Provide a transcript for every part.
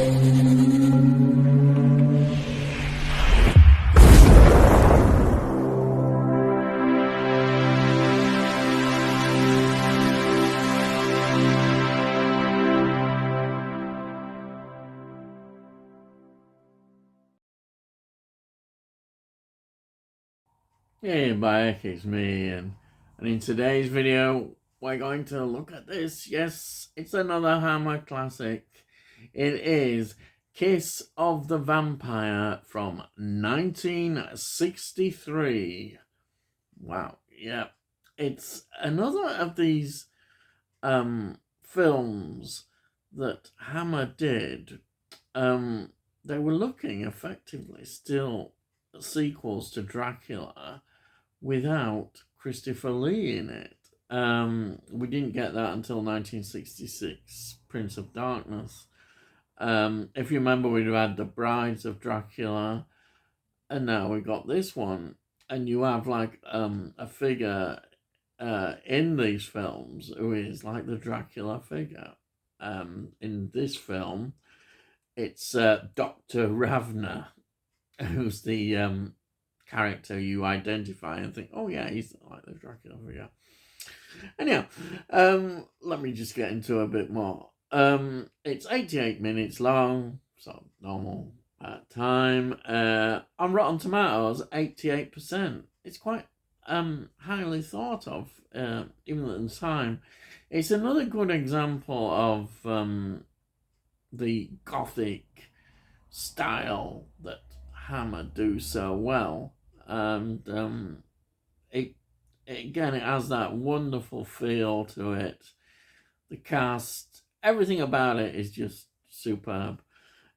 Hey back, it's me, and in today's video we're going to look at this. Yes, it's another Hammer classic. It is Kiss of the Vampire from 1963. Wow, yeah. It's another of these films that Hammer did. They were looking effectively still sequels to Dracula without Christopher Lee in it. We didn't get that until 1966, Prince of Darkness. If you remember, we'd had The Brides of Dracula, and now we got this one. And you have like a figure in these films who is like the Dracula figure. In this film, it's Dr. Ravner, who's the character you identify and think, oh yeah, he's like the Dracula figure. Anyhow, let me just get into a bit more. It's 88 minutes long, so normal time. On Rotten Tomatoes, 88%. It's quite highly thought of, even at the time. It's another good example of the gothic style that Hammer do so well, and it again, it has that wonderful feel to it. The cast, everything about it is just superb.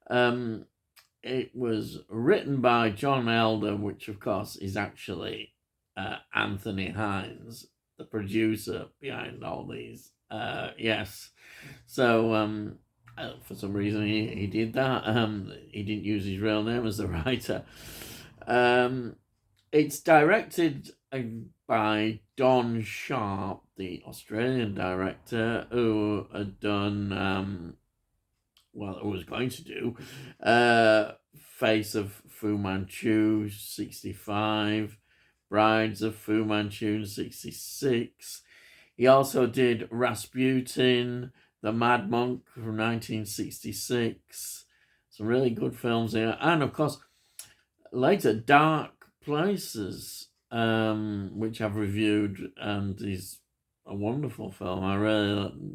It was written by John Elder, which of course is actually Anthony Hines, the producer behind all these. Yes, so for some reason he did that. He didn't use his real name as the writer. It's directed by Don Sharp, the Australian director, who had done, who was going to do Face of Fu Manchu, 65, Brides of Fu Manchu, 66. He also did Rasputin, The Mad Monk from 1966. Some really good films here. And of course, later, Dark Places, which I've reviewed, and is a wonderful film.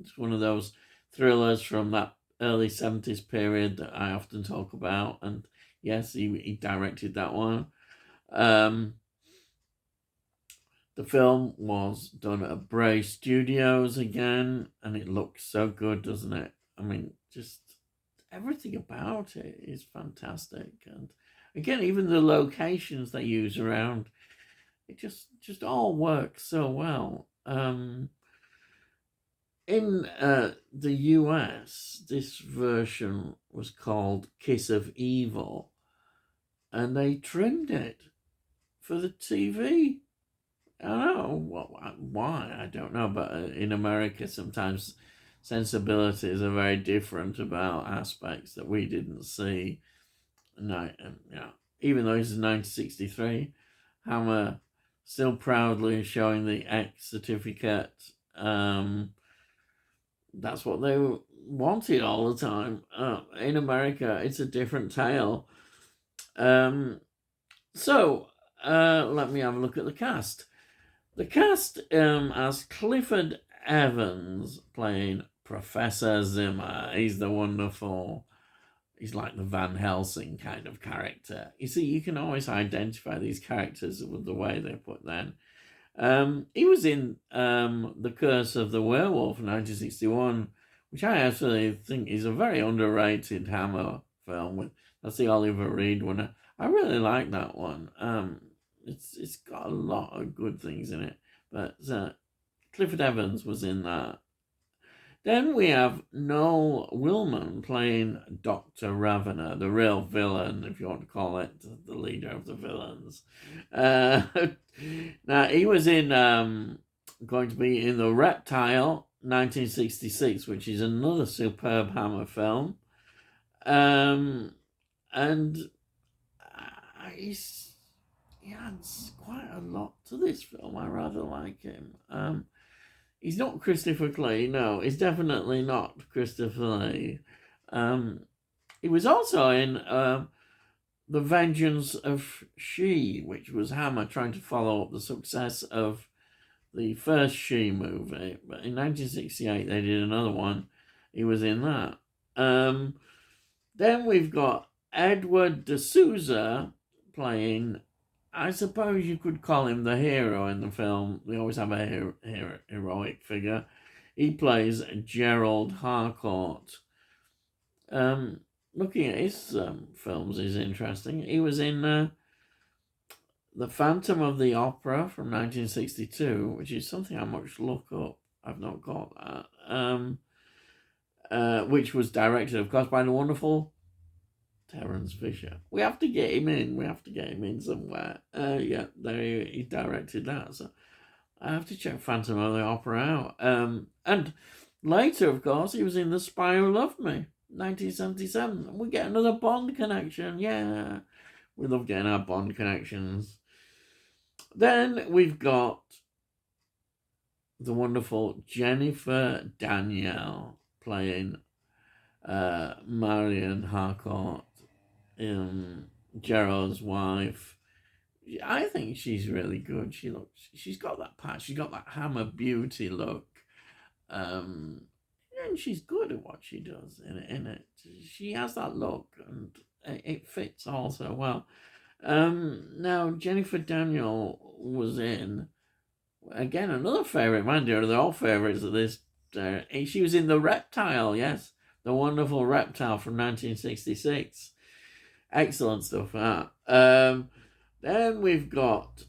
It's one of those thrillers from that early 70s period that I often talk about. And yes, he directed that one. The film was done at Bray Studios again, and it looks so good, doesn't it? I mean, just everything about it is fantastic. And again, even the locations they use around, it just all works so well. In the US, this version was called Kiss of Evil, and they trimmed it for the TV. I don't know why, I don't know, but in America sometimes sensibilities are very different about aspects that we didn't see. Even though this is 1963, Hammer still proudly showing the X certificate. That's what they wanted all the time. In America, it's a different tale. So let me have a look at the cast. The cast has Clifford Evans playing Professor Zimmer. He's the wonderful, he's like the Van Helsing kind of character. You see, you can always identify these characters with the way they're put then. He was in The Curse of the Werewolf in 1961, which I actually think is a very underrated Hammer film. That's the Oliver Reed one. I really like that one. It's got a lot of good things in it, but Clifford Evans was in that. Then we have Noel Willman playing Dr. Ravener, the real villain, if you want to call it, the leader of the villains. Now, he was in going to be in The Reptile, 1966, which is another superb Hammer film. And he adds quite a lot to this film. I rather like him. He's not Christopher Lee. No, he's definitely not Christopher Lee. He was also in The Vengeance of She, which was Hammer trying to follow up the success of the first She movie. But in 1968, they did another one. He was in that. Then we've got Edward de Souza playing, I suppose you could call him the hero in the film. We always have a heroic figure. He plays Gerald Harcourt. Looking at his films is interesting. He was in The Phantom of the Opera from 1962, which is something I must look up. I've not got that. Which was directed, of course, by the wonderful Terence Fisher. We have to get him in. We have to get him in somewhere. Yeah, there he directed that. So I have to check Phantom of the Opera out. And later, of course, he was in The Spy Who Loved Me, 1977. We get another Bond connection. Yeah, we love getting our Bond connections. Then we've got the wonderful Jennifer Danielle playing Marion Harcourt, Gerald's wife. I think she's really good. She's got that patch. She's got that Hammer beauty look, and she's good at what she does in it. She has that look, and it fits also well. Now Jennifer Daniel was in, again, another favourite. Mind you, they're all favourites of this. She was in The Reptile, yes. The Wonderful Reptile from 1966. Excellent stuff, that. Then we've got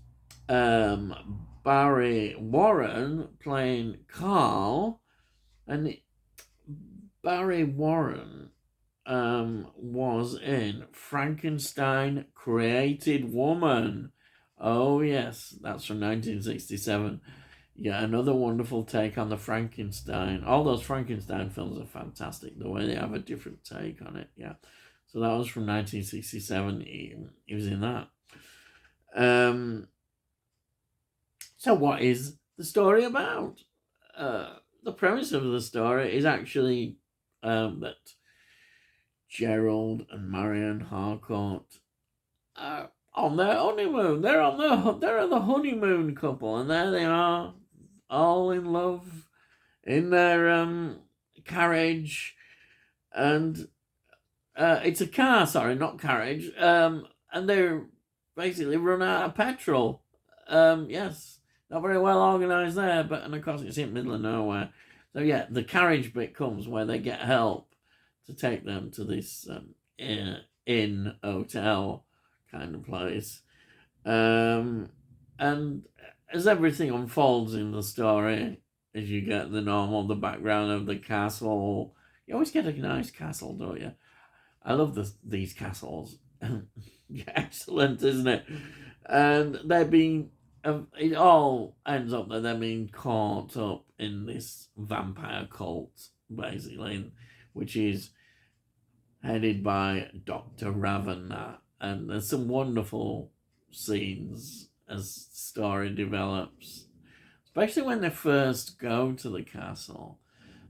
Barry Warren playing Carl. And Barry Warren was in Frankenstein Created Woman. Oh, yes, that's from 1967. Yeah, another wonderful take on the Frankenstein. All those Frankenstein films are fantastic, the way they have a different take on it, yeah. So that was from 1967. He was in that. So what is the story about? The premise of the story is actually that Gerald and Marion Harcourt are on their honeymoon. They're the honeymoon couple, and there they are, all in love in their carriage, and it's a car, sorry, not carriage, and they're basically run out of petrol. Yes, not very well organised there, but, and of course it's in the middle of nowhere. So yeah, the carriage bit comes where they get help to take them to this inn hotel kind of place. And as everything unfolds in the story, as you get the background of the castle, you always get a nice castle, don't you? I love these castles. Excellent, isn't it? And it all ends up that they're being caught up in this vampire cult, basically, which is headed by Dr. Ravenna. And there's some wonderful scenes as story develops, especially when they first go to the castle.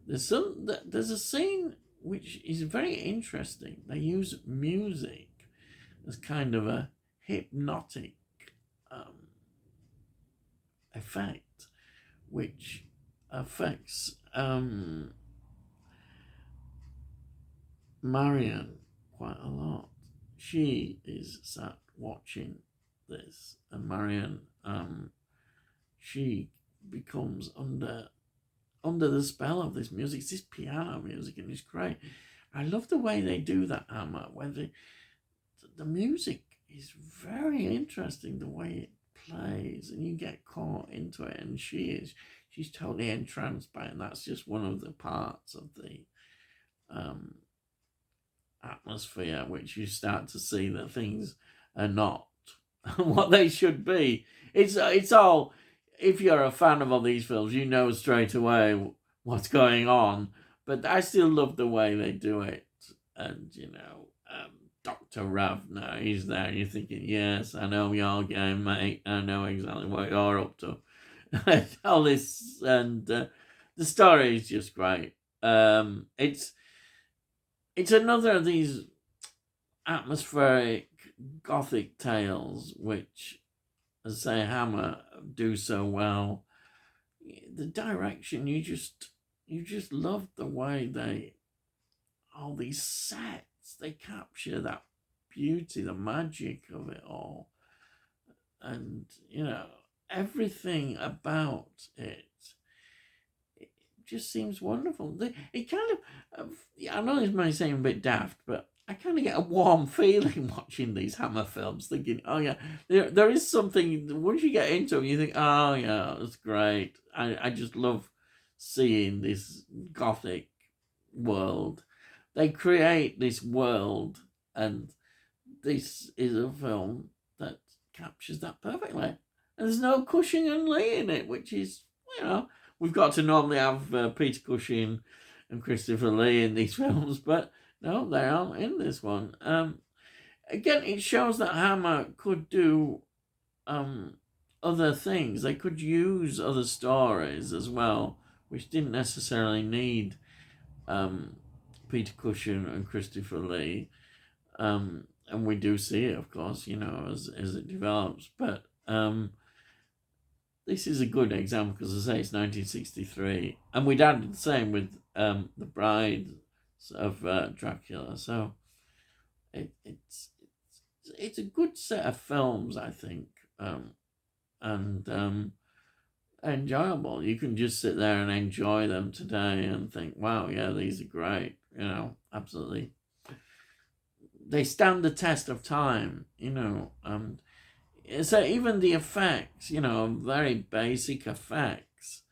There's a scene which is very interesting. They use music as kind of a hypnotic effect, which affects Marion quite a lot. She is sat watching this, and Marion, she becomes under the spell of this music. It's this piano music, and it's great. I love the way they do that, Hammer, where the music is very interesting, the way it plays, and you get caught into it, and she's totally entranced by it, and that's just one of the parts of the atmosphere which you start to see that things are not what they should be. It's all, if you're a fan of all these films, you know straight away what's going on, but I still love the way they do it. and Dr. Ravner, he's there. You're thinking, yes, I know your game, mate. I know exactly what you're up to. All this, and the story is just great. It's another of these atmospheric gothic tales, which, as I say, Hammer do so well. The direction, you just love the way all these sets, they capture that beauty, the magic of it all, and everything about it just seems wonderful. It kind of, I know this may seem a bit daft, but I kind of get a warm feeling watching these Hammer films, thinking, oh yeah, there is something, once you get into it, you think, oh yeah, that's great. I just love seeing this gothic world. They create this world, and this is a film that captures that perfectly. And there's no Cushing Lee in it, which is, we've got to normally have Peter Cushing and Christopher Lee in these films, but no, they aren't in this one. Again, it shows that Hammer could do other things. They could use other stories as well, which didn't necessarily need Peter Cushing and Christopher Lee. And we do see it, of course, as it develops. But this is a good example because, as I say, it's 1963. And we'd added the same with The Bride of Dracula. So it's a good set of films, I think, and enjoyable. You can just sit there and enjoy them today and think, wow, yeah, these are great. Absolutely. They stand the test of time, so even the effects, very basic effects,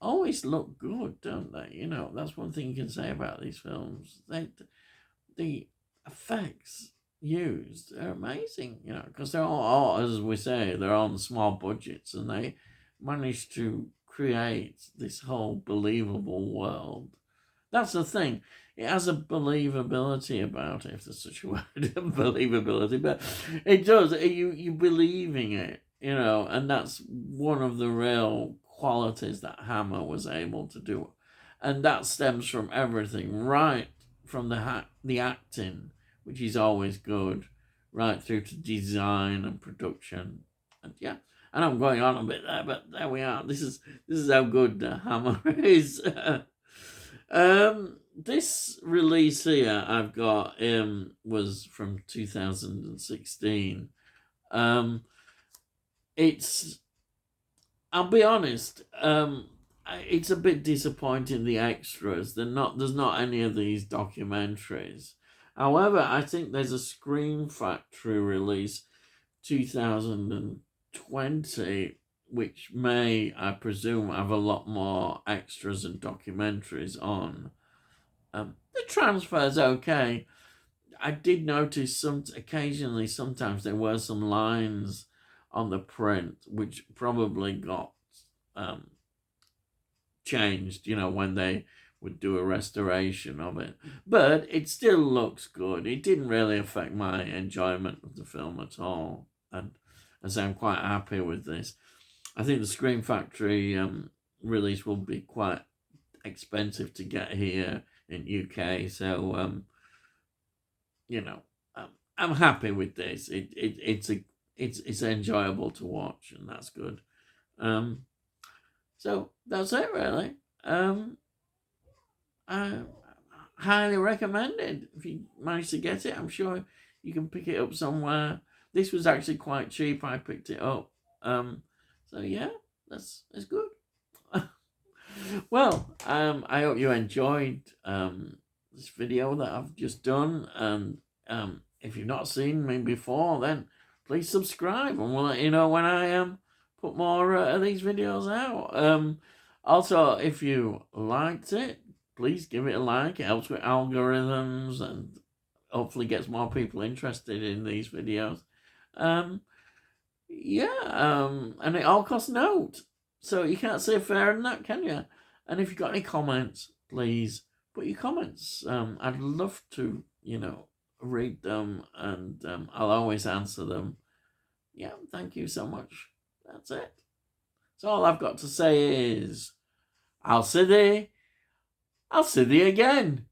always look good, don't they? That's one thing you can say about these films. The effects used are amazing, because they're all, as we say, they're on small budgets, and they manage to create this whole believable world. That's the thing. It has a believability about it, if there's such a word, believability, but it does. You believing it, and that's one of the real qualities that Hammer was able to do. And that stems from everything, right from the acting, which is always good, right through to design and production. And yeah, and I'm going on a bit there, but there we are. This is how good Hammer is. This release here I've got was from 2016. I'll be honest, it's a bit disappointing, the extras. There's not any of these documentaries. However, I think there's a Scream Factory release 2020, which may, I presume, have a lot more extras and documentaries on. The transfer's okay. I did notice sometimes there were some lines on the print which probably got changed, when they would do a restoration of it. But it still looks good. It didn't really affect my enjoyment of the film at all. And as I'm quite happy with this. I think the Scream Factory release will be quite expensive to get here in UK, so I'm happy with this. It's enjoyable to watch, and that's good. So that's it, really. I highly recommend it. If you manage to get it, I'm sure you can pick it up somewhere. This was actually quite cheap. I picked it up. So yeah, that's good. Well, I hope you enjoyed this video that I've just done, and if you've not seen me before, then please subscribe, and we'll let you know when I put more of these videos out. Also, if you liked it, please give it a like. It helps with algorithms and hopefully gets more people interested in these videos. And it all costs note. So you can't say fairer than that, can you? And if you've got any comments, please put your comments. I'd love to read them, and I'll always answer them. Yeah, thank you so much. That's it. So all I've got to say is, I'll see thee again.